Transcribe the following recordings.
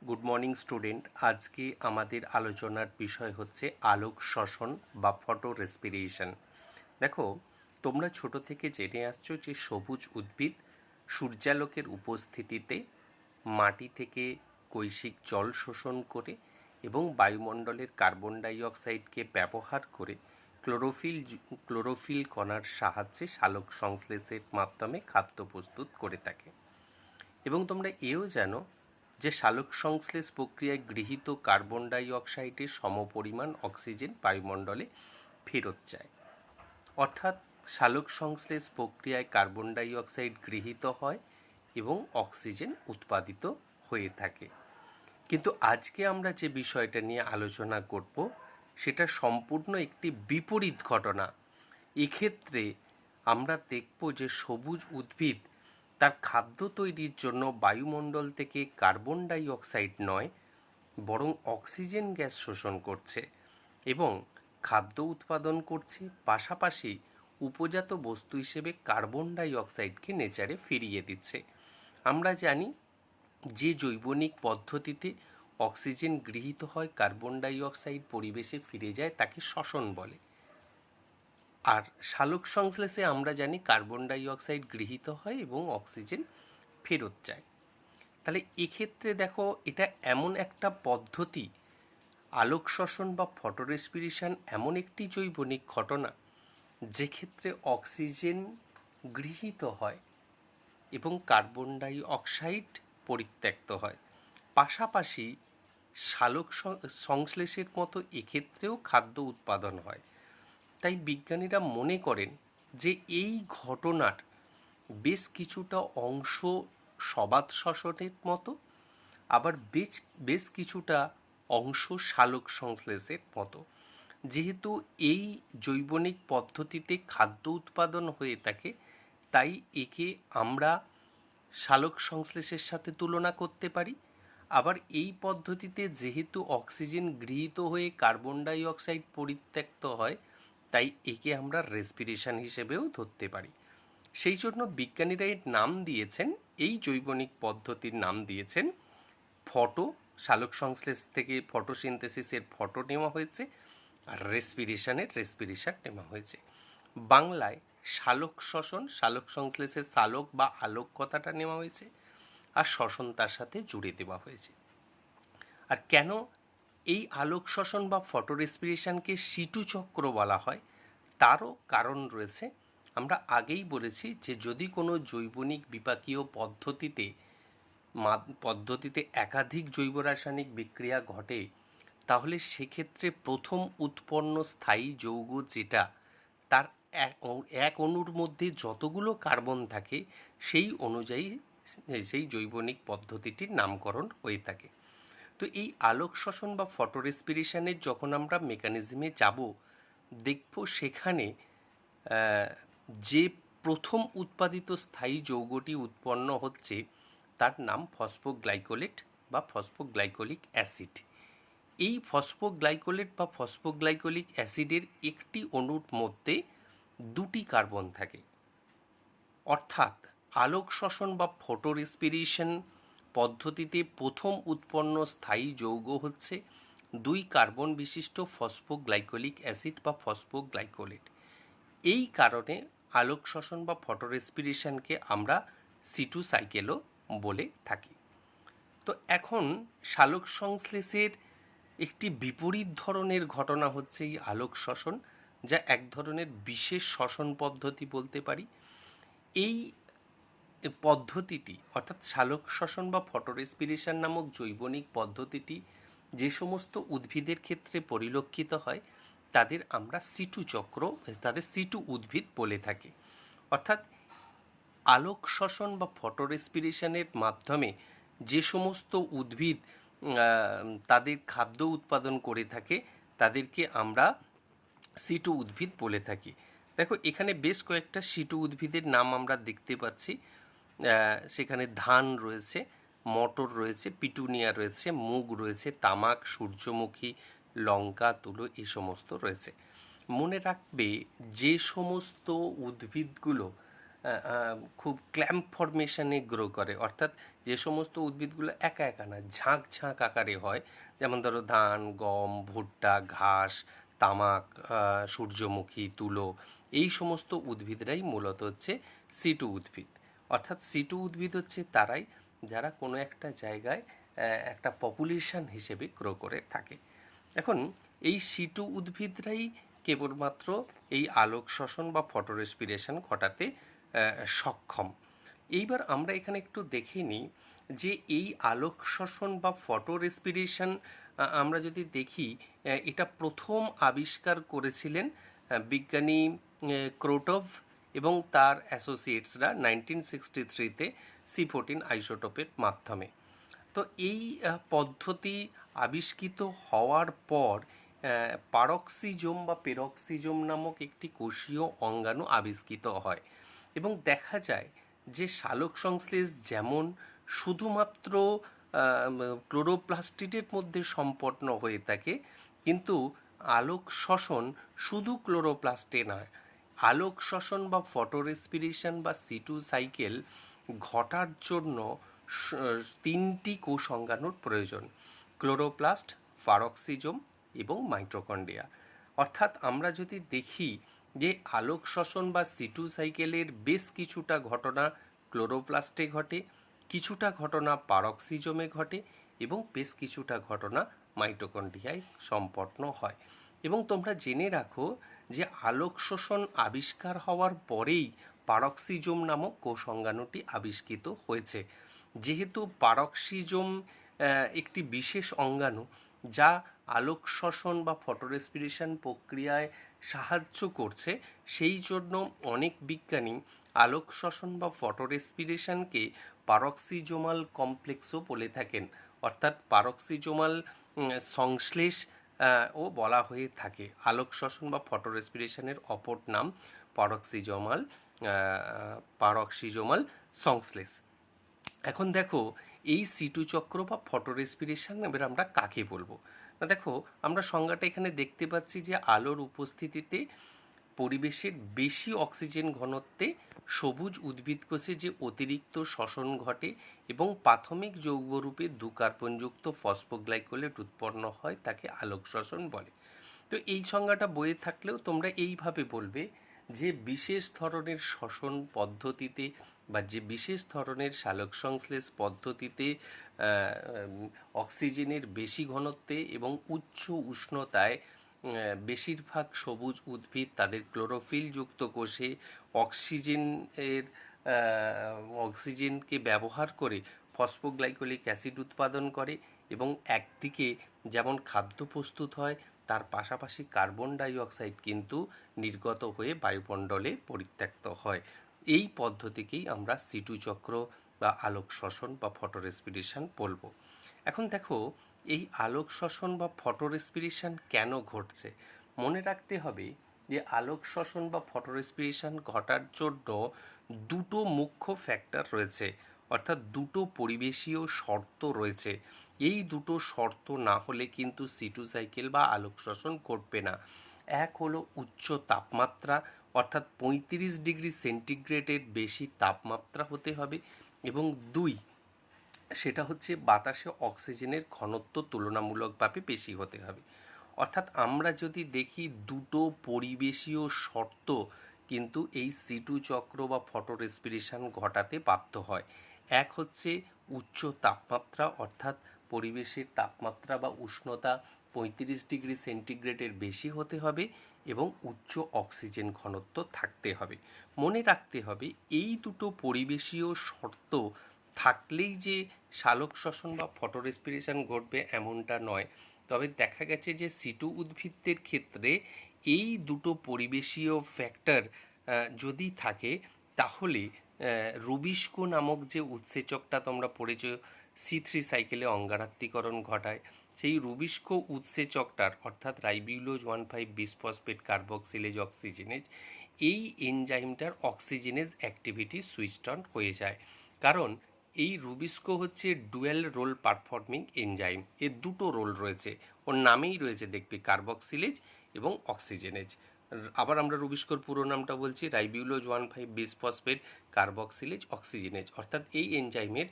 Good morning student. আজকে আমাদের আলোচনার বিষয় হচ্ছে আলোক শ্বসন বা ফটো রেসপিরেশন। দেখো, তোমরা ছোট থেকে জেনে আসছো যে সবুজ উদ্ভিদ সূর্যালোকের উপস্থিতিতে মাটি থেকে কৈশিক জল শোষণ করে এবং বায়ুমণ্ডলের কার্বন ডাই অক্সাইডকে ব্যবহার করে ক্লোরোফিল কণার সাহায্যে সালোক সংশ্লেষের মাধ্যমে খাদ্য প্রস্তুত করে থাকে। এবং তোমরা এও জানো যে সালোক সংশ্লেষ প্রক্রিয়ায় গৃহীত কার্বন ডাই অক্সাইডের সমপরিমাণ অক্সিজেন বায়ুমণ্ডলে ফেরত যায়। অর্থাৎ সালোক সংশ্লেষ প্রক্রিয়ায় কার্বন ডাই অক্সাইড গৃহীত হয় এবং অক্সিজেন উৎপাদিত হয়ে থাকে। কিন্তু আজকে আমরা যে বিষয়টা নিয়ে আলোচনা করব সেটা সম্পূর্ণ একটি বিপরীত ঘটনা। এক্ষেত্রে আমরা দেখব যে সবুজ উদ্ভিদ তার খাদ্য তৈরির জন্য বায়ুমণ্ডল থেকে কার্বন ডাই অক্সাইড নয়, বরং অক্সিজেন গ্যাস শোষণ করছে এবং খাদ্য উৎপাদন করছে, পাশাপাশি উপজাত বস্তু হিসেবে কার্বন ডাই অক্সাইডকে নেচারে ফিরিয়ে দিচ্ছে। আমরা জানি যে জৈবনিক পদ্ধতিতে অক্সিজেন গৃহীত হয়, কার্বন ডাই অক্সাইড পরিবেশে ফিরে যায়, তাকে শ্বসন বলে। আর সালোক সংশ্লেষে আমরা জানি কার্বন ডাই অক্সাইড গৃহীত হয় এবং অক্সিজেন ফেরত যায়। তাহলে এক্ষেত্রে দেখো, এটা এমন একটা পদ্ধতি, আলোক শ্বসন বা ফটো রেসপিরেশন এমন একটি জৈবনিক ঘটনা যেক্ষেত্রে অক্সিজেন গৃহীত হয় এবং কার্বন ডাই অক্সাইড পরিত্যক্ত হয়, পাশাপাশি সালোক সংশ্লেষের মতো এক্ষেত্রেও খাদ্য উৎপাদন হয়। তাই বিজ্ঞানীরা মনে করেন যে এই ঘটনার বেশ কিছুটা অংশ সবাত শ্বসনের মতো, আবার বেশ কিছুটা অংশ সালোক সংশ্লেষের মতো। যেহেতু এই জৈবনিক পদ্ধতিতে খাদ্য উৎপাদন হয়ে থাকে, তাই একে আমরা সালোক সংশ্লেষের সাথে তুলনা করতে পারি। আবার এই পদ্ধতিতে যেহেতু অক্সিজেন গৃহীত হয়ে কার্বন ডাই অক্সাইড পরিত্যক্ত হয়, তাই একে আমরা রেসপিরেশন হিসেবেও ধরতে পারি। সেই জন্য বিজ্ঞানীরা এর নাম দিয়েছেন, এই জৈবনিক পদ্ধতির নাম দিয়েছেন ফটো। সালোক সংশ্লেষ থেকে ফটোসিনথেসিসের ফটো নেওয়া হয়েছে, আর রেসপিরেশন নেওয়া হয়েছে। বাংলায় সালোক শ্বসন, সালোক সংশ্লেষের সালোক বা আলোক কথাটা নেওয়া হয়েছে, আর শ্বসন তার সাথে জুড়ে দেওয়া হয়েছে। আর কেন এই আলোক শ্বসন বা ফটো রেসপিরেশনকে সিটু চক্র বলা হয়, তারও কারণ রয়েছে। আমরা আগেই বলেছি যে যদি কোনো জৈবনিক বিপাকীয় পদ্ধতিতে একাধিক জৈব রাসায়নিক বিক্রিয়া ঘটে, তাহলে সেক্ষেত্রে প্রথম উৎপন্ন স্থায়ী যৌগ যেটা, তার এক অণুর মধ্যে যতগুলো কার্বন থাকে সেই অনুযায়ী সেই জৈবনিক পদ্ধতিটির নামকরণ হয়ে থাকে। তো এই আলোক শ্বসন বা ফটো রেসপিরেশনের যখন আমরা মেকানিজমে যাব, দেখব সেখানে যে প্রথম উৎপাদিত স্থায়ী যৌগটি উৎপন্ন হচ্ছে তার নাম ফসফোগ্লাইকোলেট বা ফসফোগ্লাইকোলিক অ্যাসিড। এই ফসফোগ্লাইকোলেট বা ফসফোগ্লাইকোলিক অ্যাসিডের একটি অণুর মধ্যে দুটি কার্বন থাকে। অর্থাৎ আলোক শ্বসন বা ফটো রেসপিরেশন পদ্ধতিতে প্রথম উৎপন্ন স্থায়ী যৌগ হচ্ছে 2 কার্বন বিশিষ্ট ফসফোগ্লাইকোলিক অ্যাসিড বা ফসফোগ্লাইকোলেট। এই কারণে আলোক শ্বসন বা ফটো রেসপিরেশনকে আমরা সিটু সাইকেলও বলে থাকি। তো এখন সালোক সংশ্লেষের একটি বিপরীত ধরনের ঘটনা হচ্ছে এই আলোক শ্বসন, যা এক ধরনের বিশেষ শ্বসন পদ্ধতি বলতে পারি। এই পদ্ধতিটি অর্থাৎ সালোক শ্বসন বা ফটো রেসপিরেশন নামক জৈবনিক পদ্ধতিটি যে সমস্ত উদ্ভিদের ক্ষেত্রে পরিলক্ষিত হয় তাদের আমরা সিটু চক্র, তাদের সিটু উদ্ভিদ বলে থাকি। অর্থাৎ আলোক শ্বসন বা ফটো রেসপিরেশনের মাধ্যমে যে সমস্ত উদ্ভিদ তাদের খাদ্য উৎপাদন করে থাকে তাদেরকে আমরা সিটু উদ্ভিদ বলে থাকি। দেখো, এখানে বেশ কয়েকটা সিটু উদ্ভিদের নাম আমরা দেখতে পাচ্ছি। সেখানে ধান রয়েছে, মটর রয়েছে, পিটুনিয়া রয়েছে, মুগ রয়েছে, তামাক, সূর্যমুখী, লঙ্কা, তুলো এই সমস্ত রয়েছে। মনে রাখবে যে সমস্ত উদ্ভিদগুলো খুব ক্ল্যাম্প ফরমেশনে গ্রো করে, অর্থাৎ যে সমস্ত উদ্ভিদগুলো একা একা না, ঝাঁক ঝাঁক আকারে হয়, যেমন ধরো ধান, গম, ভুট্টা, ঘাস, তামাক, সূর্যমুখী, তুলো, এই সমস্ত উদ্ভিদরাই মূলত হচ্ছে সিটু উদ্ভিদ। অর্থাৎ সিটু উদ্ভিদ হচ্ছে তারাই যারা কোনো একটা জায়গায় একটা পপুলেশন হিসেবে গ্রো করে থাকে। এখন এই সিটু উদ্ভিদরাই কেবলমাত্র এই আলোক শ্বসন বা ফটো রেসপিরেশন ঘটাতে সক্ষম। এইবার আমরা এখানে একটু দেখে নিই যে এই আলোক শ্বসন বা ফটো রেসপিরেশন আমরা যদি দেখি, এটা প্রথম আবিষ্কার করেছিলেন বিজ্ঞানী ক্রোটভ এবং তার অ্যাসোসিয়েটসরা 1963-তে C14 আইসোটোপের মাধ্যমে। তো এই পদ্ধতি আবিষ্কৃত হওয়ার পর পারক্সিজোম বা পেরক্সিজোম নামক একটি কোষীয় অঙ্গাণু আবিষ্কৃত হয় এবং দেখা যায় যে সালোক সংশ্লেষ যেমন শুধুমাত্র ক্লোরোপ্লাস্টিডের মধ্যে সম্পন্ন হয়ে থাকে, কিন্তু আলোক শ্বসন শুধু ক্লোরোপ্লাস্টে নয়, আলোক শ্বসন বা ফটো রেসপিরেশন বা সিটু সাইকেল ঘটার জন্য তিনটি কোষ অঙ্গাণুর প্রয়োজন: ক্লোরোপ্লাস্ট, পারক্সিজোম এবং মাইটোকন্ড্রিয়া। অর্থাৎ আমরা যদি দেখি যে আলোক শ্বসন বা সিটু সাইকেলের বেশ কিছুটা ঘটনা ক্লোরোপ্লাস্টে ঘটে, কিছুটা ঘটনা পারক্সিজোমে ঘটে এবং বেশ কিছুটা ঘটনা মাইটোকন্ড্রিয়ায় সম্পন্ন হয়। এবং তোমরা জেনে রাখো যে আলোক শোষণ আবিষ্কার হওয়ার পরেই পারক্সিজোম নামক কোষ অঙ্গাণুটি আবিষ্কৃত হয়েছে। যেহেতু পারক্সিজোম একটি বিশেষ অঙ্গাণু যা আলোক শোষণ বা ফটোরেসপিরেশন প্রক্রিয়ায় সাহায্য করছে, সেই জন্য অনেক বিজ্ঞানী আলোক শোষণ বা ফটোরেসপিরেশনকে পারক্সিজোমাল কমপ্লেক্সও বলে থাকেন, অর্থাৎ পারক্সিজোমাল সংশ্লেষ ও বলা হয়ে থাকে। আলোক শোষণ বা ফটো রেসপিরেশনের অপর নাম পারক্সিজোমাল সংশ্লেষ। এখন দেখো এই সিটু চক্র বা ফটো রেসপিরেশন এবার আমরা কাকে বলবো না, দেখো আমরা সংজ্ঞাটা এখানে দেখতে পাচ্ছি যে আলোর উপস্থিতিতে পরিবেশের বেশি অক্সিজেন ঘনত্বে সবুজ উদ্ভিদ কোষে যে অতিরিক্ত শ্বসন ঘটে এবং প্রাথমিক যৌগরূপে কার্বনযুক্ত ফসফোগ্লাইকোলেট উৎপন্ন হয় তাকে আলোক শ্বসন বলে। তো এই সংজ্ঞাটা বইয়ে থাকলেও তোমরা এইভাবে বলবে যে বিশেষ ধরনের শ্বসন পদ্ধতিতে বা যে বিশেষ ধরনের সালোক সংশ্লেষ পদ্ধতিতে অক্সিজেনের বেশি ঘনত্বে এবং উচ্চ উষ্ণতায় বেশিরভাগ সবুজ উদ্ভিদ তাদের ক্লোরোফিলযুক্ত কোষে অক্সিজেনকে ব্যবহার করে ফসফোগ্লাইকোলিক অ্যাসিড উৎপাদন করে এবং একদিকে যেমন খাদ্য প্রস্তুত হয়, তার পাশাপাশি কার্বন ডাই অক্সাইড কিন্তু নির্গত হয়ে বায়ুমণ্ডলে পরিত্যক্ত হয়। এই পদ্ধতিকেই আমরা সিটু চক্র বা আলোক শ্বসন বা ফটো রেসপিরেশন বলবো। এখন দেখো এই আলোক শ্বসন বা ফটো রেসপিরেশন কেন ঘটছে। মনে রাখতে হবে যে আলোক শ্বসন বা ফটো রেসপিরেশন ঘটার জন্য দুটো মুখ্য ফ্যাক্টর রয়েছে, অর্থাৎ দুটো পরিবেশীয় শর্ত রয়েছে। এই দুটো শর্ত না হলে কিন্তু সিটু সাইকেল বা আলোক শ্বসন ঘটবে না। এক হলো উচ্চ তাপমাত্রা, অর্থাৎ 35 ডিগ্রি সেন্টিগ্রেডের বেশি তাপমাত্রা হতে হবে, এবং দুই সেটা হচ্ছে বাতাসে অক্সিজেনের ঘনত্ব তুলনামূলকভাবে বেশি হতে হবে। অর্থাৎ আমরা যদি দেখি দুটো পরিবেশীয় শর্ত কিন্তু এই সিটু চক্র বা ফটো রেসপিরেশন ঘটাতে বাধ্য হয়। এক হচ্ছে উচ্চ তাপমাত্রা, অর্থাৎ পরিবেশের তাপমাত্রা বা উষ্ণতা 35 ডিগ্রি সেন্টিগ্রেডের বেশি হতে হবে এবং উচ্চ অক্সিজেন ঘনত্ব থাকতে হবে। মনে রাখতে হবে এই দুটো পরিবেশীয় শর্ত থাকলেই যে সালোক শ্বসন বা ফটো রেসপিরেশন ঘটবে এমনটা নয়। তবে দেখা গেছে যে সিটু উদ্ভিদদের ক্ষেত্রে এই দুটো পরিবেশীয় ফ্যাক্টর যদি থাকে তাহলে রুবিস্কো নামক যে উৎসেচকটা তোমরা পড়েছ C3 সাইকেলে অঙ্গারাত্মীকরণ ঘটায়, সেই রুবিস্কো উৎসেচকটার অর্থাৎ রাইবিউলোজ 1,5-বিসফসফেট কার্বক্সিলেজ অক্সিজেনেজ, এই এনজাইমটার অক্সিজেনেজ অ্যাক্টিভিটি সুইচড অন হয়ে যায়। কারণ এই রুবিস্কো হচ্ছে ডুয়েল রোল পারফর্মিং এনজাইম, এর দুটো রোল রয়েছে, ওর নামেই রয়েছে দেখবি কার্বক্সিলেজ এবং অক্সিজেনেজ। আবার আমরা রুবিস্কোর পুরো নামটা বলছি, রাইবিউলোজ 1,5 বিসফসফেট কার্বক্সিলেজ অক্সিজেনেজ। অর্থাৎ এই এনজাইমের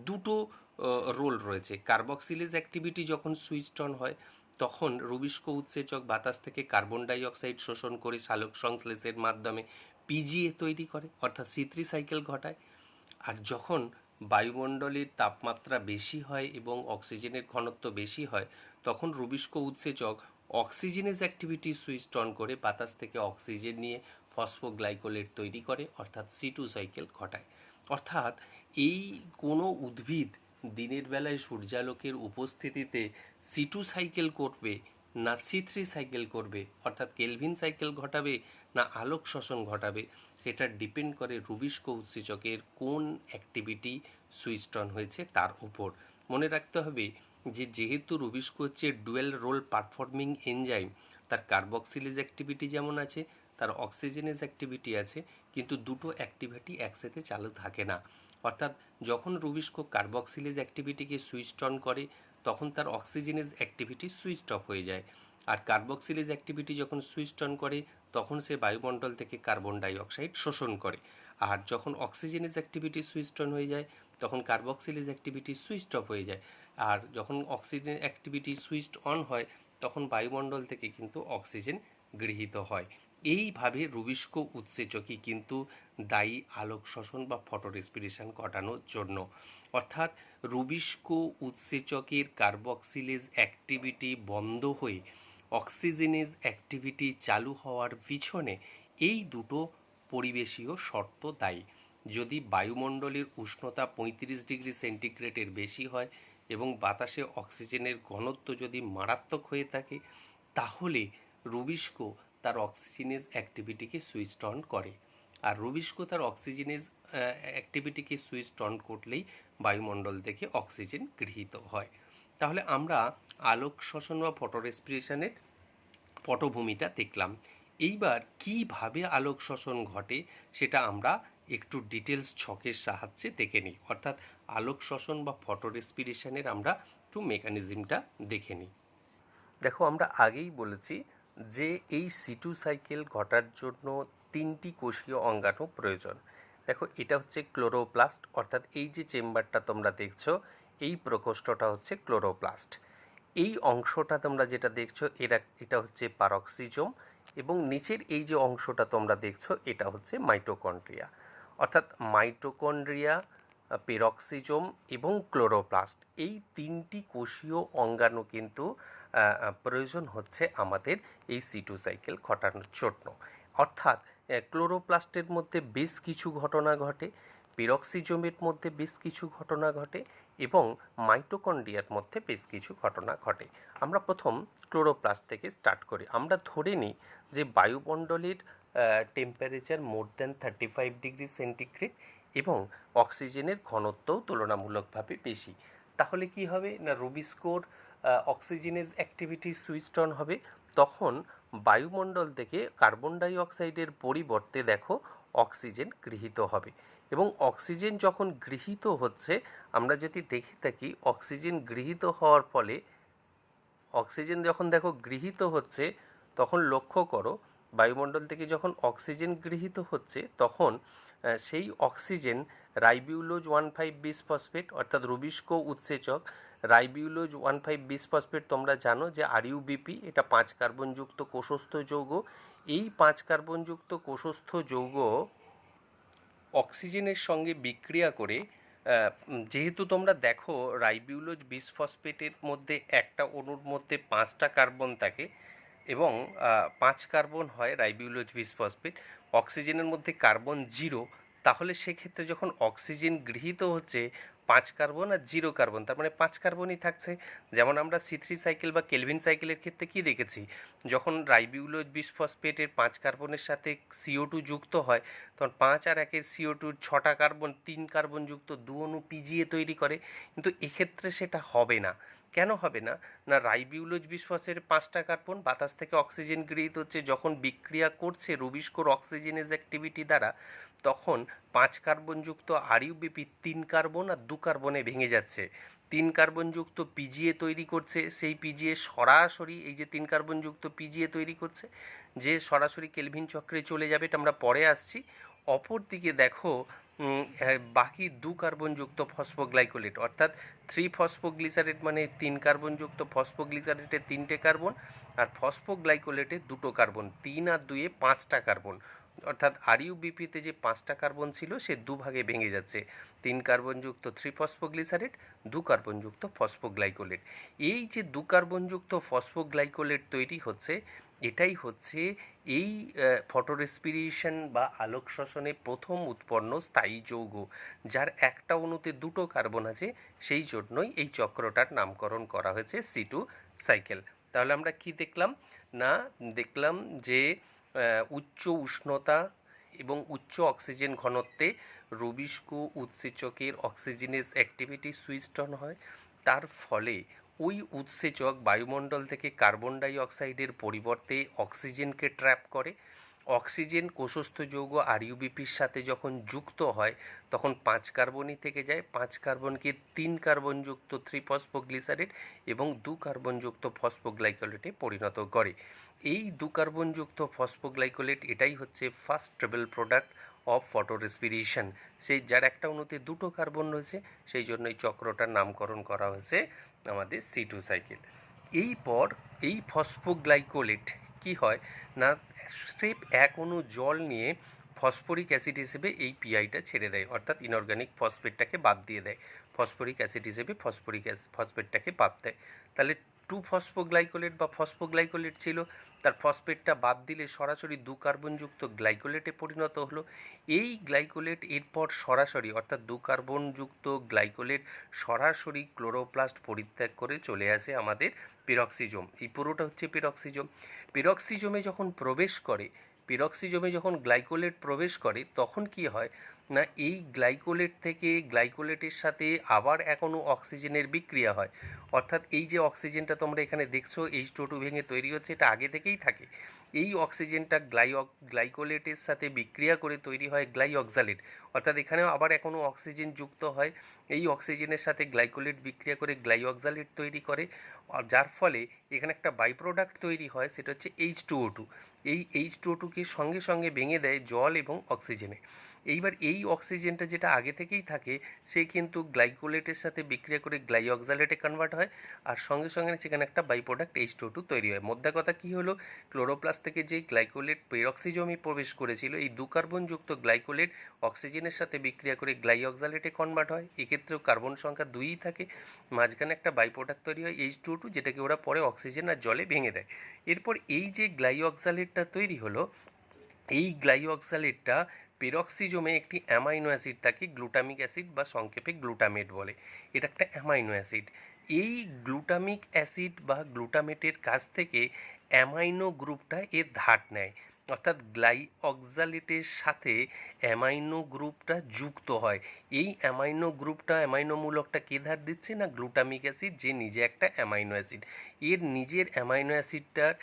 দুটো রোল রয়েছে। কার্বক্সিলেজ অ্যাক্টিভিটি যখন সুইচড অন হয় তখন রুবিস্কো উৎসেচক বাতাস থেকে কার্বন ডাই অক্সাইড শোষণ করে সালোক সংশ্লেষের মাধ্যমে পিজিএ তৈরি করে, অর্থাৎ C3 সাইকেল ঘটায়। আর যখন বায়ুমণ্ডলের তাপমাত্রা বেশি হয় এবং অক্সিজেনের ঘনত্ব বেশি হয় তখন রুবিস্কো উৎসেচক অক্সিজেনেজ অ্যাক্টিভিটি সুইচ অন করে বাতাস থেকে অক্সিজেন নিয়ে ফসফোগ্লাইকোলেট তৈরি করে, অর্থাৎ C2 সাইকেল ঘটায়। অর্থাৎ এই কোনো উদ্ভিদ দিনের বেলায় সূর্যালোকের উপস্থিতিতে C2 সাইকেল করবে না C3 সাইকেল করবে, অর্থাৎ কেলভিন সাইকেল ঘটাবে না আলোক শোষণ ঘটাবে, সেটা ডিপেন্ড করে রুবিস্কো উৎসেচকের কোন অ্যাক্টিভিটি সুইচড অন হয়েছে তার উপর। মনে রাখতে হবে যে যেহেতু রুবিস্কো হচ্ছে ডুয়েল রোল পারফর্মিং এনজাইম, তার কার্বক্সিলেজ অ্যাক্টিভিটি যেমন আছে তার অক্সিজেনেজ অ্যাক্টিভিটি আছে, কিন্তু দুটো অ্যাক্টিভিটি একসাথে চালু থাকে না। অর্থাৎ যখন রুবিস্কো কার্বক্সিলেজ অ্যাক্টিভিটিকে সুইচড অন করে তখন তার অক্সিজেনেজ অ্যাক্টিভিটি সুইচড অফ হয়ে যায়, আর কার্বক্সিলেজ অ্যাক্টিভিটি যখন সুইচড অন করে তখন সে বায়ুমণ্ডল থেকে কার্বন ডাই অক্সাইড শোষণ করে। আর যখন অক্সিজেনেজ অ্যাক্টিভিটি সুইচড অন হয়ে যায় তখন কার্বক্সিলেজ অ্যাক্টিভিটি সুইচড অফ হয়ে যায়। আর যখন অক্সিজেন অ্যাক্টিভিটি সুইচড অন হয় তখন বায়ুমণ্ডল থেকে কিন্তু অক্সিজেন গৃহীত হয়। এইভাবে রুবিস্কো উৎসেচকই কিন্তু দায়ী আলোক শোষণ বা ফটো রেসপিরেশন ঘটানোর জন্য। অর্থাৎ রুবিস্কো উৎসেচকের কার্বক্সিলেজ অ্যাক্টিভিটি বন্ধ হয়ে অক্সিজেনেজ অ্যাক্টিভিটি চালু হওয়ার পিছনে এই দুটো পরিবেশীয় শর্ত দায়ী। যদি বায়ুমণ্ডলের উষ্ণতা 35 ডিগ্রি সেন্টিগ্রেডের বেশি হয় এবং বাতাসে অক্সিজেনের ঘনত্ব যদি মারাত্মক হয়ে থাকে তাহলে রুবিস্কো তার অক্সিজেনেজ অ্যাক্টিভিটিকে সুইচড অন করে। আর রুবিস্কো তার অক্সিজেনেজ অ্যাক্টিভিটিকে সুইচড অন করলেই বায়ুমণ্ডল থেকে অক্সিজেন গৃহীত হয়। তাহলে আমরা আলোক শোষণ বা ফটো রেসপিরেশনের পটভূমিটা দেখলাম। এইবার কিভাবে আলোক শোষণ ঘটে সেটা আমরা একটু ডিটেলস ছকের সাহায্যে দেখে নিই। অর্থাৎ আলোক শোষণ বা ফটো রেসপিরেশনের আমরা একটু মেকানিজমটা দেখে নিই। দেখো, আমরা আগেই বলেছি যে এই C2 সাইকেল ঘটার জন্য 3টি কোষীয় অঙ্গাণু প্রয়োজন। দেখো, এটা হচ্ছে ক্লোরোপ্লাস্ট, অর্থাৎ এই যে চেম্বারটা তোমরা দেখছো এই প্রকোষ্ঠটা হচ্ছে ক্লোরোপ্লাস্ট। এই অংশটা তোমরা যেটা দেখছো এটা হচ্ছে পারক্সিজোম, এবং নিচের এই যে অংশটা তোমরা দেখছো এটা হচ্ছে মাইটোকন্ড্রিয়া। অর্থাৎ মাইটোকন্ড্রিয়া, পেরক্সিজোম এবং ক্লোরোপ্লাস্ট এই 3টি কোষীয় অঙ্গাণু কিন্তু প্রয়োজন হচ্ছে আমাদের এই C2 সাইকেল ঘটানোর জন্য। অর্থাৎ ক্লোরোপ্লাস্টের মধ্যে বেশ কিছু ঘটনা ঘটে, পেরক্সিজোমের মধ্যে বেশ কিছু ঘটনা ঘটে এবং মাইটোকন্ড্রিয়ার মধ্যে বেশ কিছু ঘটনা ঘটে। আমরা প্রথম ক্লোরোপ্লাস্ট থেকে স্টার্ট করি। আমরা ধরে নিই যে বায়ুমণ্ডলের temperature more than 35 degree centigrade এবং অক্সিজেনের ঘনত্বও তুলনামূলকভাবে বেশি। তাহলে কি হবে না, রুবিস্কোর অক্সিজেনেজ অ্যাক্টিভিটি সুইচড অন হবে, তখন বায়ুমণ্ডল থেকে কার্বন ডাই অক্সাইডের পরিবর্তে দেখো অক্সিজেন গৃহীত হবে। এবং অক্সিজেন যখন গৃহীত হচ্ছে, আমরা যদি দেখে থাকি অক্সিজেন গৃহীত হওয়ার ফলে অক্সিজেন যখন দেখো গৃহীত হচ্ছে তখন লক্ষ্য করো বায়ুমণ্ডল থেকে যখন অক্সিজেন গৃহীত হচ্ছে তখন সেই অক্সিজেন রাইবিউলোজ 1,5 বিসফসফেট অর্থাৎ রুবিস্কো উৎসেচক রাইবিউলোজ 1,5 বিসফসফেট তোমরা জানো যে RUBP, এটা 5 কার্বনযুক্ত কোষস্থ যৌগ। এই 5 কার্বনযুক্ত কোষস্থ যৌগ অক্সিজেনের সঙ্গে বিক্রিয়া করে, যেহেতু তোমরা দেখো রাইবিউলোজ বিসফসফেটের মধ্যে একটা অণুর মধ্যে 5টা কার্বন থাকে এবং 5 কার্বন হয় রাইবিউলোজ বিসফসফেট, অক্সিজেনের মধ্যে কার্বন 0, তাহলে সেক্ষেত্রে যখন অক্সিজেন গৃহীত হচ্ছে 5 কার্বন আর 0 কার্বন, তার মানে 5 কার্বনই থাকছে। যেমন আমরা C3 সাইকেল বা কেলভিন সাইকেলের ক্ষেত্রে কী দেখেছি, যখন রাইবিউলোজ বিসফসফেটের 5 কার্বনের সাথে CO2 যুক্ত হয় তখন 5 আর 1-এর CO2 6টা কার্বন 3 কার্বন যুক্ত 2 অণু পিজিএ তৈরি করে। কিন্তু এক্ষেত্রে সেটা হবে না। কেন হবে না, না রাইবিউলোজ বিসফসের 5টা কার্বন বাতাস থেকে অক্সিজেন গৃহীত হচ্ছে, যখন বিক্রিয়া করছে রুবিস্কোর অক্সিজেনেজ অ্যাক্টিভিটি দ্বারা তখন 5 কার্বনযুক্ত RUBP 3 কার্বন আর 2 কার্বনে ভেঙে যাচ্ছে। তিন কার্বনযুক্ত পিজিএ তৈরি করছে, সেই পিজিএ সরাসরি এই যে তিন কার্বনযুক্ত পিজিএ তৈরি করছে, যে সরাসরি কেলভিন চক্রে চলে যাবে, এটা আমরা পরে আসছি। অপরদিকে দেখো বাকি দু কার্বনযুক্ত ফসফোগ্লাইকোলেট, অর্থাৎ 3 ফসফোগ্লিসারেট মানে তিন কার্বনযুক্ত ফসফোগ্লিসারেটে 3টে কার্বন, আর ফসফোগ্লাইকোলেটে 2টো কার্বন, 3 আর 2 5টা কার্বন, অর্থাৎ আরইউবিপিতে যে 5টা কার্বন ছিল সে দুভাগে ভেঙে যাচ্ছে, 3 কার্বনযুক্ত 3 ফসফোগ্লিসারেট, 2 কার্বনযুক্ত ফসফোগ্লাইকোলেট। এই যে 2 কার্বনযুক্ত ফসফোগ্লাইকোলেট তৈরি হচ্ছে, এটাই হচ্ছে এই ফটোরেসপিরেশন বা আলোক শ্বসনে প্রথম উৎপন্ন স্থায়ী যৌগ, যার একটা অণুতে 2টো কার্বন আছে, সেই জন্যই এই চক্রটার নামকরণ করা হয়েছে C2 সাইকেল। তাহলে আমরা কি দেখলাম না, দেখলাম যে উচ্চ উষ্ণতা এবং উচ্চ অক্সিজেন ঘনত্বে রবিষ্কু উৎসেচকের অক্সিজেনেজ অ্যাক্টিভিটি সুইচড অন হয়, তার ফলে ওই উৎসেচক বায়ুমণ্ডল থেকে কার্বন ডাই অক্সাইডের পরিবর্তে অক্সিজেনকে ট্র্যাপ করে। অক্সিজেন কোষস্থ যৌগ আরইউবিপির সাথে যখন যুক্ত হয় তখন 5 কার্বনই থেকে যায়, 5 কার্বনকে 3 কার্বনযুক্ত 3 ফসফোগ্লিসারেট এবং 2 কার্বনযুক্ত ফসফোগ্লাইকোলেটে পরিণত করে। এই 2 কার্বনযুক্ত ফসফোগ্লাইকোলেট এটাই হচ্ছে ফার্স্ট ট্রেবল প্রোডাক্ট অফ ফটোরেসপিরেশন, সেই যার একটা অণুতে 2টো কার্বন রয়েছে, সেই জন্য এই চক্রটার নামকরণ করা হয়েছে আমাদের C2 সাইকেল। এইপর এই ফসফোগ্লাইকোলেট কি হয় না, স্রেফ 1 অণু জল নিয়ে ফসফরিক অ্যাসিড হিসেবে এই পিআইটা ছেড়ে দেয়, অর্থাৎ ইনঅর্গানিক ফসফেটটাকে বাদ দিয়ে দেয়, ফসফরিক অ্যাসিড হিসেবে ফসফেটটাকে বাদ দেয়। তাহলে 2 ফসফোগ্লাইকোলেট বা ফসফোগ্লাইকোলেট ছিল, তার ফসফেটটা বাদ দিলে সরাসরি 2 কার্বনযুক্ত গ্লাইকোলেটে পরিণত হলো। এই গ্লাইকোলেট এরপর সরাসরি, অর্থাৎ 2 কার্বনযুক্ত গ্লাইকোলেট সরাসরি ক্লোরোপ্লাস্ট পরিত্যাগ করে চলে আসে আমাদের পেরক্সিজোম। এই পুরোটা হচ্ছে পেরক্সিজোম। পেরক্সিজোমে যখন প্রবেশ করে, পেরক্সিজোমে যখন গ্লাইকোলেট প্রবেশ করে, তখন কি হয় না, এই গ্লাইকোলেট থেকে গ্লাইকোলেটের সাথে আবার এখনও অক্সিজেনের বিক্রিয়া হয়, অর্থাৎ এই যে অক্সিজেনটা তোমরা এখানে দেখছো H2O2 ভেঙে তৈরি হচ্ছে, এটা আগে থেকেই থাকে। এই অক্সিজেনটা গ্লাইকোলেটের সাথে বিক্রিয়া করে তৈরি হয় গ্লাইঅক্সালেট, অর্থাৎ এখানেও আবার এখনও অক্সিজেন যুক্ত হয়, এই অক্সিজেনের সাথে গ্লাইকোলেট বিক্রিয়া করে গ্লাইঅক্সালেট তৈরি করে, যার ফলে এখানে একটা বাই প্রোডাক্ট তৈরি হয়, সেটা হচ্ছে H2O2। এই H2O2কে সঙ্গে সঙ্গে ভেঙে দেয় জল এবং অক্সিজেনে। এইবার এই অক্সিজেনটা যেটা আগে থেকেই থাকে, সে কিন্তু গ্লাইকোলেটের সাথে বিক্রিয়া করে গ্লাইঅক্সালেটে কনভার্ট হয়, আর সঙ্গে সঙ্গে সেখানে একটা বাই প্রোডাক্ট H2O2 তৈরি হয়। মোদ্দা কথা কী হলো, ক্লোরোপ্লাস্ট থেকে যে গ্লাইকোলেট পেরক্সিজোমে প্রবেশ করেছিল, এই 2 কার্বনযুক্ত গ্লাইকোলেট অক্সিজেনের সাথে বিক্রিয়া করে গ্লাইঅক্সালেটে কনভার্ট হয়, এক্ষেত্রেও কার্বন সংখ্যা 2ই থাকে, মাঝখানে একটা বাই প্রোডাক্ট তৈরি হয় H2O2, যেটাকে ওরা পরে অক্সিজেন আর জলে ভেঙে দেয়। এরপর এই যে গ্লাইঅক্সালেটটা তৈরি হলো, এই গ্লাইঅক্সালেটটা পেরক্সিজোমে একটি অ্যামাইনো অ্যাসিড থাকে, গ্লুটামিক অ্যাসিড বা সংক্ষেপে গ্লুটামেট বলে, এটা একটা অ্যামাইনো অ্যাসিড। এই গ্লুটামিক অ্যাসিড বা গ্লুটামেটের কাছ থেকে অ্যামাইনো গ্রুপটা এর ধার নেয়, অর্থাৎ গ্লাইঅক্সালেটের সাথে অ্যামাইনো গ্রুপটা যুক্ত হয়। এই অ্যামাইনো গ্রুপটা, অ্যামাইনো মূলকটা কে ধার দিচ্ছে না, গ্লুটামিক অ্যাসিড, যে নিজে একটা অ্যামাইনো অ্যাসিড। এর নিজের অ্যামাইনো অ্যাসিডটার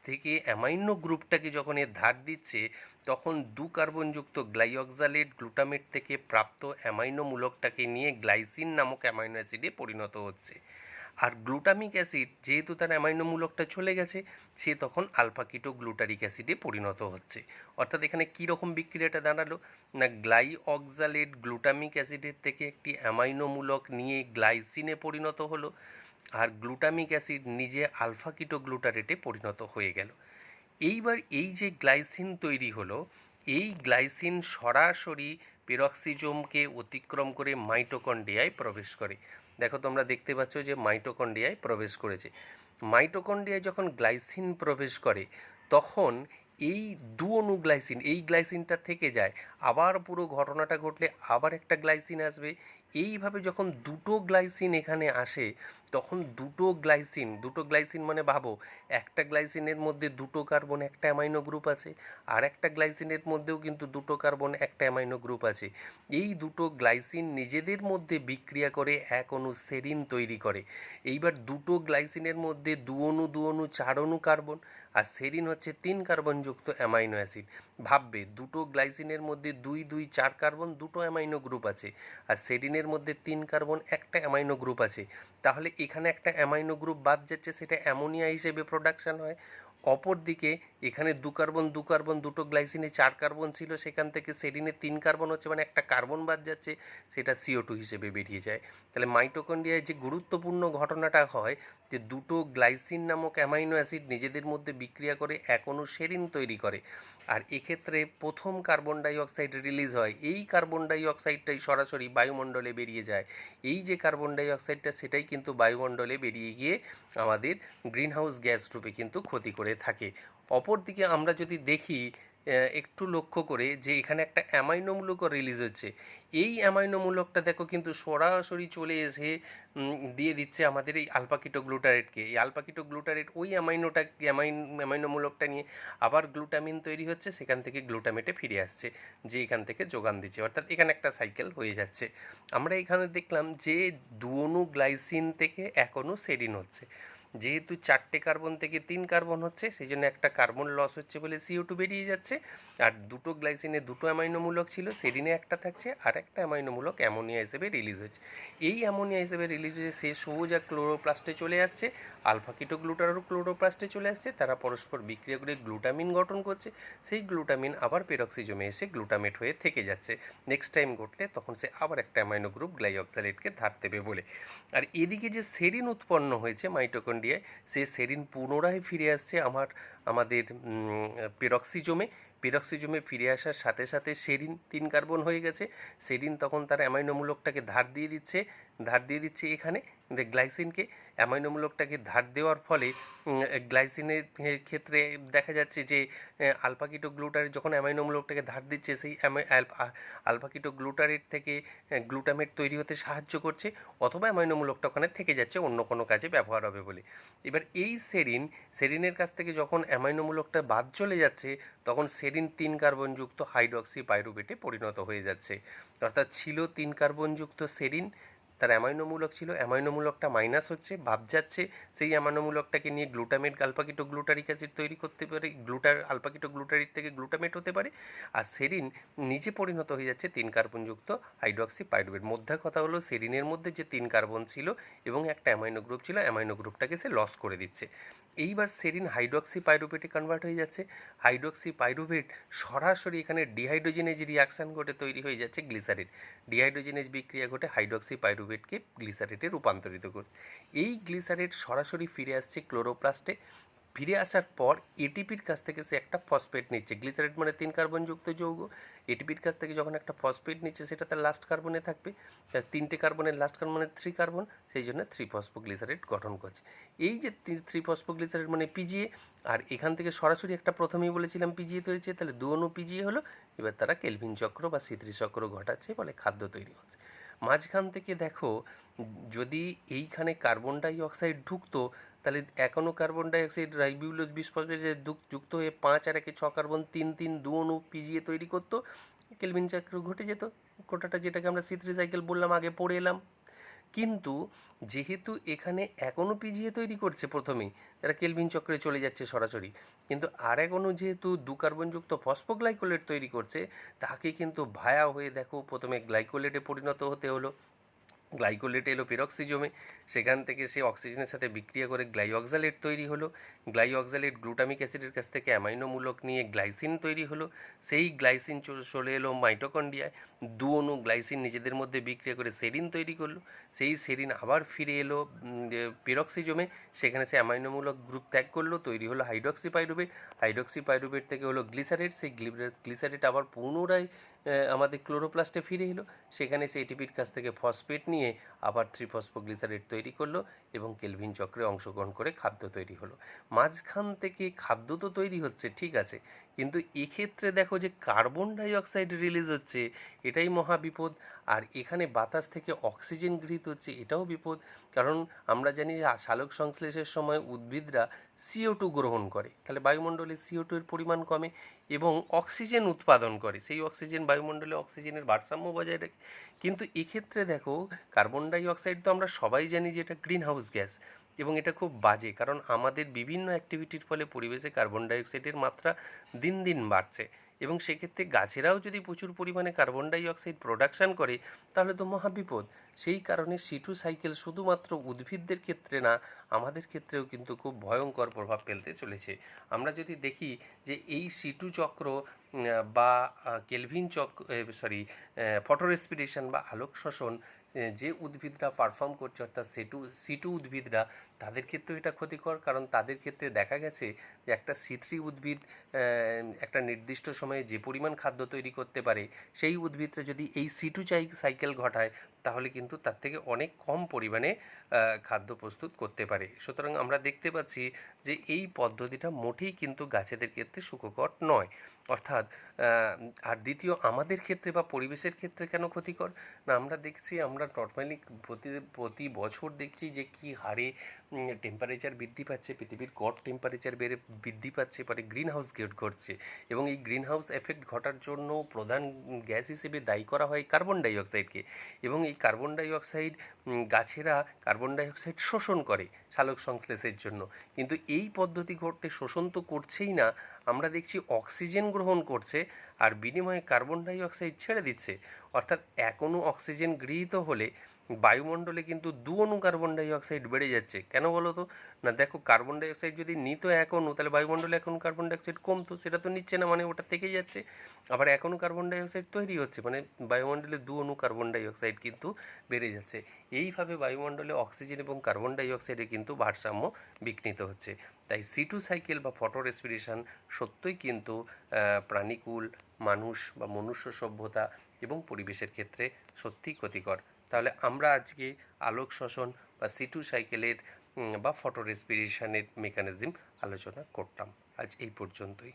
থেকে অ্যামাইনো গ্রুপটাকে যখন এর ধার দিচ্ছে, তখন 2 কার্বনযুক্ত গ্লাইঅক্সালেট গ্লুটামেট থেকে প্রাপ্ত অ্যামাইনো মূলকটাকে নিয়ে গ্লাইসিন নামক অ্যামাইনো অ্যাসিডে পরিণত হচ্ছে। আর গ্লুটামিক অ্যাসিড যেহেতু তার অ্যামাইনো মূলকটা চলে গেছে, সে তখন আলফা কিটো গ্লুটারিক অ্যাসিডে পরিণত হচ্ছে। অর্থাৎ এখানে কী রকম বিক্রিয়াটা দাঁড়ালো না, গ্লাইঅক্সালেট গ্লুটামিক অ্যাসিডের থেকে একটি অ্যামাইনো মূলক নিয়ে গ্লাইসিনে পরিণত হলো, আর গ্লুটামিক অ্যাসিড নিজে আলফা কিটো গ্লুটারেটে পরিণত হয়ে গেল। এইবার এই যে গ্লাইসিন তৈরি হলো, এই গ্লাইসিন সরাসরি পেরক্সিজোমকে অতিক্রম করে মাইটোকন্ড্রিয়ায় প্রবেশ করে। দেখো তোমরা দেখতে পাচ্ছ যে মাইটোকন্ড্রিয়ায় প্রবেশ করেছে। মাইটোকন্ড্রিয়ায় যখন গ্লাইসিন প্রবেশ করে, তখন এই 2 অণু গ্লাইসিন, এই গ্লাইসিনটা থেকে যায়, আবার পুরো ঘটনাটা ঘটলে আবার একটা গ্লাইসিন আসবে। এইভাবে যখন 2টো গ্লাইসিন এখানে আসে, তখন 2টো গ্লাইসিন মানে ভাবো, একটা গ্লাইসিনের মধ্যে 2টো কার্বন একটা অ্যামাইনো গ্রুপ আছে, আর একটা গ্লাইসিনের মধ্যেও কিন্তু 2টো কার্বন একটা অ্যামাইনো গ্রুপ আছে। এই 2টো গ্লাইসিন নিজেদের মধ্যে বিক্রিয়া করে এক অণু সেরিন তৈরি করে। এইবার 2টো গ্লাইসিনের মধ্যে 2 অণু 4 অণু কার্বন, আর সেরিন হচ্ছে 3 কার্বনযুক্ত অ্যামাইনো অ্যাসিড। ভাববে 2টো গ্লাইসিনের মধ্যে 2 2 4 কার্বন, 2টো অ্যামাইনো গ্রুপ আছে, আর সেরিনের সেরিনের মধ্যে 3 কার্বন একটা অ্যামাইনো গ্রুপ আছে, তাহলে এখানে একটা অ্যামাইনো গ্রুপ বাদ যাচ্ছে, সেটা অ্যামোনিয়া হিসেবে প্রোডাকশান হয়। অপরদিকে এখানে 2 কার্বন 2 কার্বন, দুটো গ্লাইসিনে 4 কার্বন ছিল, সেখান থেকে সেরিনে 3 কার্বন হচ্ছে, মানে একটা কার্বন বাদ যাচ্ছে, সেটা CO2 হিসেবে বেরিয়ে যায়। তাহলে মাইটোকন্ড্রিয়ায় যে গুরুত্বপূর্ণ ঘটনাটা হয় যে দুটো গ্লাইসিন নামক অ্যামাইনো অ্যাসিড নিজেদের মধ্যে বিক্রিয়া করে এক অণু সেরিন তৈরি করে, আর এক্ষেত্রে প্রথম কার্বন ডাই অক্সাইড রিলিজ হয়, এই কার্বন ডাই অক্সাইডটাই সরাসরি বায়ুমণ্ডলে বেরিয়ে যায়। এই যে কার্বন ডাই অক্সাইডটা, সেটাই কিন্তু বায়ুমণ্ডলে বেরিয়ে গিয়ে আমাদের গ্রিনহাউস গ্যাস রূপে কিন্তু ক্ষতি করে থাকে। অপরদিকে আমরা যদি দেখি একটু লক্ষ্য করে যে এখানে একটা অ্যামাইনোমূলকও রিলিজ হচ্ছে, এই অ্যামাইনোমূলকটা দেখো কিন্তু সরাসরি চলে এসে দিয়ে দিচ্ছে আমাদের এই আলফা-কিটোগ্লুটারেটকে। এই আলফা-কিটোগ্লুটারেট ওই অ্যামাইনোমূলকটা নিয়ে আবার গ্লুটামিন তৈরি হচ্ছে, সেখান থেকে গ্লুটামেটে ফিরে আসছে, যে এখান থেকে যোগান দিচ্ছে, অর্থাৎ এখানে একটা সাইকেল হয়ে যাচ্ছে। আমরা এখানে দেখলাম যে 2 অণু গ্লাইসিন থেকে 1 অণু সেরিন হচ্ছে, যেহেতু 4টে কার্বন থেকে 3 কার্বন হচ্ছে, সেই জন্য একটা কার্বন লস হচ্ছে বলে CO2 বেরিয়ে যাচ্ছে। আর দুটো গ্লাইসিনে দুটো অ্যামাইনোমূলক ছিল, সেরিনে একটা থাকছে, আর একটা অ্যামাইনোমূলক অ্যামোনিয়া হিসেবে রিলিজ হচ্ছে। এই অ্যামোনিয়া হিসেবে রিলিজ হয়ে সে সবুজ আর ক্লোরোপ্লাস্টে চলে আসছে, আলফা-কিটোগ্লুটারও ক্লোরোপ্লাস্টে চলে আসছে, তারা পরস্পর বিক্রিয়া করে গ্লুটামিন গঠন করছে। সেই গ্লুটামিন আবার পেরক্সিজমে এসে গ্লুটামেট হয়ে থেকে যাচ্ছে, নেক্সট টাইম ঘটলে তখন সে আবার একটা অ্যামাইনো গ্রুপ গ্লাইঅক্সালেটকে ধার দেবে বলে। আর এদিকে যে সেরিন উৎপন্ন হয়েছে মাইটোকন্ড্রিয়ায়, সে সেরিন পুনরায় ফিরে আসছে আমাদের পেরক্সিজমে ফিরে আসার সাথে সাথে সেরিন 3 কার্বন হয়ে গেছে। সেরিন তখন তার অ্যামাইনোমূলকটাকে ধার দিয়ে দিচ্ছে এখানে গ্লাইসিনকে। অ্যামাইনোমূলকটাকে ধার দেওয়ার ফলে গ্লাইসিনের ক্ষেত্রে দেখা যাচ্ছে যে আলফা-কিটোগ্লুটারেট যখন অ্যামাইনোমূলকটাকে ধার দিচ্ছে, সেই আলফা-কিটোগ্লুটারেট থেকে গ্লুটামেট তৈরি হতে সাহায্য করছে, অথবা অ্যামাইনোমূলকটা ওখানে থেকে যাচ্ছে অন্য কোনো কাজে ব্যবহার হবে বলে। এবার এই সেরিনের কাছ থেকে যখন অ্যামাইনোমূলকটা বাদ চলে যাচ্ছে, তখন সেরিন 3 কার্বনযুক্ত হাইড্রক্সি পাইরুভেটে পরিণত হয়ে যাচ্ছে। অর্থাৎ ছিল 3 কার্বনযুক্ত সেরিন, তার অ্যামাইনোমূলক ছিল, অ্যামাইনোমূলকটা মাইনাস হচ্ছে, বাদ যাচ্ছে, সেই অ্যামাইনোমূলকটাকে নিয়ে গ্লুটামেট আলফা-কিটোগ্লুটারিক অ্যাসিড তৈরি করতে পারে, আলফা-কিটোগ্লুটারিক থেকে গ্লুটামেট হতে পারে, আর সেরিন নিজে পরিণত হয়ে যাচ্ছে 3 কার্বনযুক্ত হাইড্রক্সি পাইরুভেট। মধ্যে কথা হলো সেরিনের মধ্যে যে 3 কার্বন ছিল এবং একটা অ্যামাইনো গ্রুপ ছিল, অ্যামাইনো গ্রুপটাকে সে লস করে দিচ্ছে। এইবার সেরিন হাইড্রক্সি পাইরুভেটে কনভার্ট হয়ে যাচ্ছে। হাইড্রক্সি পাইরুভেট সরাসরি এখানে ডিহাইড্রোজেনেজ রিয়াকশান ঘটে তৈরি হয়ে যাচ্ছে গ্লিসারিড। ডিহাইড্রোজেনেজ বিক্রিয়া ঘটে হাইড্রক্সি পাইরুভেটকে গ্লিসারেটে রূপান্তরিত করছে। এই গ্লিসারেট সরাসরি ফিরে আসছে ক্লোরোপ্লাস্টে। ফিরে আসার পর এটিপির কাছ থেকে সে একটা ফসফেট নিচ্ছে। গ্লিসারেট মানে 3 কার্বনযুক্ত যৌগ। এটিপির কাছ থেকে যখন একটা ফসফেট নিচ্ছে, সেটা তার লাস্ট কার্বনে থাকবে, 3টে কার্বনের লাস্ট কার্বন মানে 3 কার্বন, সেই জন্য 3-ফসফোগ্লিসারেট গঠন করছে। এই যে 3-ফসফোগ্লিসারেট মানে পিজিএ, আর এখান থেকে সরাসরি একটা প্রথমেই বলেছিলাম পিজিএ তৈরি হচ্ছে, তাহলে 2 অণু পিজিএ হলো। এবার তারা কেলভিন চক্র বা C3 চক্র ঘটাচ্ছে, ফলে খাদ্য তৈরি হচ্ছে। মাঝখান থেকে দেখো, যদি এইখানে কার্বন ডাই অক্সাইড ঢুকতো, তাহলে এখনও কার্বন ডাই অক্সাইড রাইবিউলোজ বিসফসফেটে যুক্ত হয়ে 5 আর 1 6 কার্বন 3 2 অণু পিজিএ তৈরি করতো, কেলভিন চক্র ঘটে যেত, কোটাটা যেটাকে আমরা C3 সাইকেল বললাম, আগে পড়ে এলাম। কিন্তু যেহেতু এখানে এক অণু পিজিএ তৈরি করছে প্রথমেই, তারা কেলভিন চক্রে চলে যাচ্ছে সরাসরি, কিন্তু আর এক অণু যেহেতু 2 কার্বনযুক্ত ফসফোগ্লাইকোলেট তৈরি করছে, তাকে কিন্তু ভায়া হয়ে দেখো প্রথমে গ্লাইকোলেটে পরিণত হতে হলো। গ্লাইকোলেট এলো পেরক্সিজমে, সেখান থেকে সে অক্সিজেনের সাথে বিক্রিয়া করে গ্লাইঅক্সালেট তৈরি হলো। গ্লাইঅক্সালেট গ্লুটামিক অ্যাসিডের কাছ থেকে অ্যামাইনোমূলক নিয়ে গ্লাইসিন তৈরি হলো। সেই গ্লাইসিন চলে এলো মাইটোকন্ড্রিয়ায়, 2 অণু গ্লাইসিন নিজেদের মধ্যে বিক্রিয়া করে সেরিন তৈরি করলো। সেই সেরিন আবার ফিরে এলো পেরক্সিজমে, সেখানে সে অ্যামাইনোমূলক গ্রুপ ত্যাগ করলো, তৈরি হলো হাইড্রক্সি পাইরুভেট। হাইড্রক্সি পাইরুভেট থেকে হলো গ্লিসারেট, সেই গ্লিসারেট আবার পুনরায় আমাদের ক্লোরোপ্লাস্টে ফিরে এলো, সেখানে সে এটিপির কাছ থেকে ফসফেট নিয়ে আবার 3-ফসফোগ্লিসারেট তৈরি করলো এবং কেলভিন চক্রে অংশগ্রহণ করে খাদ্য তৈরি হলো। মাঝখান থেকে খাদ্য তো তৈরি হচ্ছে, ঠিক আছে, কিন্তু এক্ষেত্রে দেখো যে কার্বন ডাই অক্সাইড রিলিজ হচ্ছে, এটাই মহা বিপদ। আর এখানে বাতাস থেকে অক্সিজেন গৃহীত হচ্ছে, এটাও বিপদ। কারণ আমরা জানি যে সালোক সংশ্লেষের সময় উদ্ভিদরা CO2 গ্রহণ করে, তাহলে বায়ুমণ্ডলে CO2 এর পরিমাণ কমে এবং অক্সিজেন উৎপাদন করে, সেই অক্সিজেন বায়ুমণ্ডলে অক্সিজেনের ভারসাম্য বজায় রাখে। কিন্তু এক্ষেত্রে দেখো, কার্বন ডাই অক্সাইড তো আমরা সবাই জানি যে এটা গ্রিন হাউস গ্যাস, এবং এটা খুব বাজে, কারণ আমাদের বিভিন্ন অ্যাক্টিভিটির ফলে পরিবেশে কার্বন ডাই অক্সাইডের মাত্রা দিন দিন বাড়ছে, এবং সেক্ষেত্রে গাছেরাও যদি প্রচুর পরিমাণে কার্বন ডাই অক্সাইড প্রোডাকশান করে তাহলে তো মহাবিপদ। সেই কারণে C2 সাইকেল শুধুমাত্র উদ্ভিদদের ক্ষেত্রে না, আমাদের ক্ষেত্রেও কিন্তু খুব ভয়ঙ্কর প্রভাব ফেলতে চলেছে। আমরা যদি দেখি যে এই C2 চক্র বা কেলভিন চক্র, ফটো রেসপিরেশন বা আলোক শ্বসন যে উদ্ভিদরা পারফর্ম করছে, অর্থাৎ C2 উদ্ভিদরা, তাদের ক্ষেত্রেও এটা ক্ষতিকর। কারণ তাদের ক্ষেত্রে দেখা গেছে যে একটা C3 উদ্ভিদ একটা নির্দিষ্ট সময়ে যে পরিমাণ খাদ্য তৈরি করতে পারে, সেই উদ্ভিদটা যদি এই C2 সাইকেল ঘটায় তাহলে কিন্তু তার থেকে অনেক কম পরিমাণে খাদ্য প্রস্তুত করতে পারে। সুতরাং আমরা দেখতে পাচ্ছি যে এই পদ্ধতিটা মোটেই কিন্তু গাছেদের ক্ষেত্রে সুখকর নয়। অর্থাৎ আর দ্বিতীয়, আমাদের ক্ষেত্রে বা পরিবেশের ক্ষেত্রে কেন ক্ষতিকর না, আমরা দেখছি, আমরা নর্মালি প্রতি বছর দেখছি যে কী হারে টেম্পারেচার বৃদ্ধি পাচ্ছে, পৃথিবীর গড় টেম্পারেচার বৃদ্ধি পাচ্ছে, পরে গ্রিন হাউস ঘটছে। এবং এই গ্রিন হাউস এফেক্ট ঘটার জন্য প্রধান গ্যাস হিসেবে দায়ী করা হয় কার্বন ডাই অক্সাইডকে। এবং এই carbon die oxide গাছেরা carbon die oxide শোষণ করে সালোক সংশ্লেষের জন্য। কিন্তু এই পদ্ধতি ঘটতে শোষণ তো করছেই না, আমরা দেখছি অক্সিজেন গ্রহণ করছে আর বিনিময়ে কার্বন ডাই অক্সাইড ছেড়ে দিচ্ছে। অর্থাৎ এক অণু অক্সিজেন গৃহীত হলে বায়ুমণ্ডলে কিন্তু 2 অণু কার্বন ডাই অক্সাইড বেড়ে যাচ্ছে। কেন বলো তো? না দেখো, কার্বন ডাই অক্সাইড যদি নিত এক অণু, তাহলে বায়ুমণ্ডলে এক অণু কার্বন ডাই অক্সাইড কমতো, সেটা তো নিচ্ছে না, মানে ওটা থেকেই যাচ্ছে। আবার এক অণু কার্বন ডাই অক্সাইড তৈরি হচ্ছে, মানে বায়ুমণ্ডলে 2 অণু কার্বন ডাই অক্সাইড কিন্তু বেড়ে যাচ্ছে। এইভাবে বায়ুমণ্ডলে অক্সিজেন এবং কার্বন ডাই অক্সাইডে কিন্তু ভারসাম্য বিঘ্নিত হচ্ছে। তাই C2 সাইকেল বা ফটো রেসপিরেশন সত্যই কিন্তু প্রাণীকুল, মানুষ বা মনুষ্য সভ্যতা এবং পরিবেশের ক্ষেত্রে সত্যিই ক্ষতিকর। তাহলে আমরা আজকে আলোক শ্বসন বা C2 সাইকেলের বা ফটো রেসপিরেশনের মেকানিজম আলোচনা করলাম। আজ এই পর্যন্তই।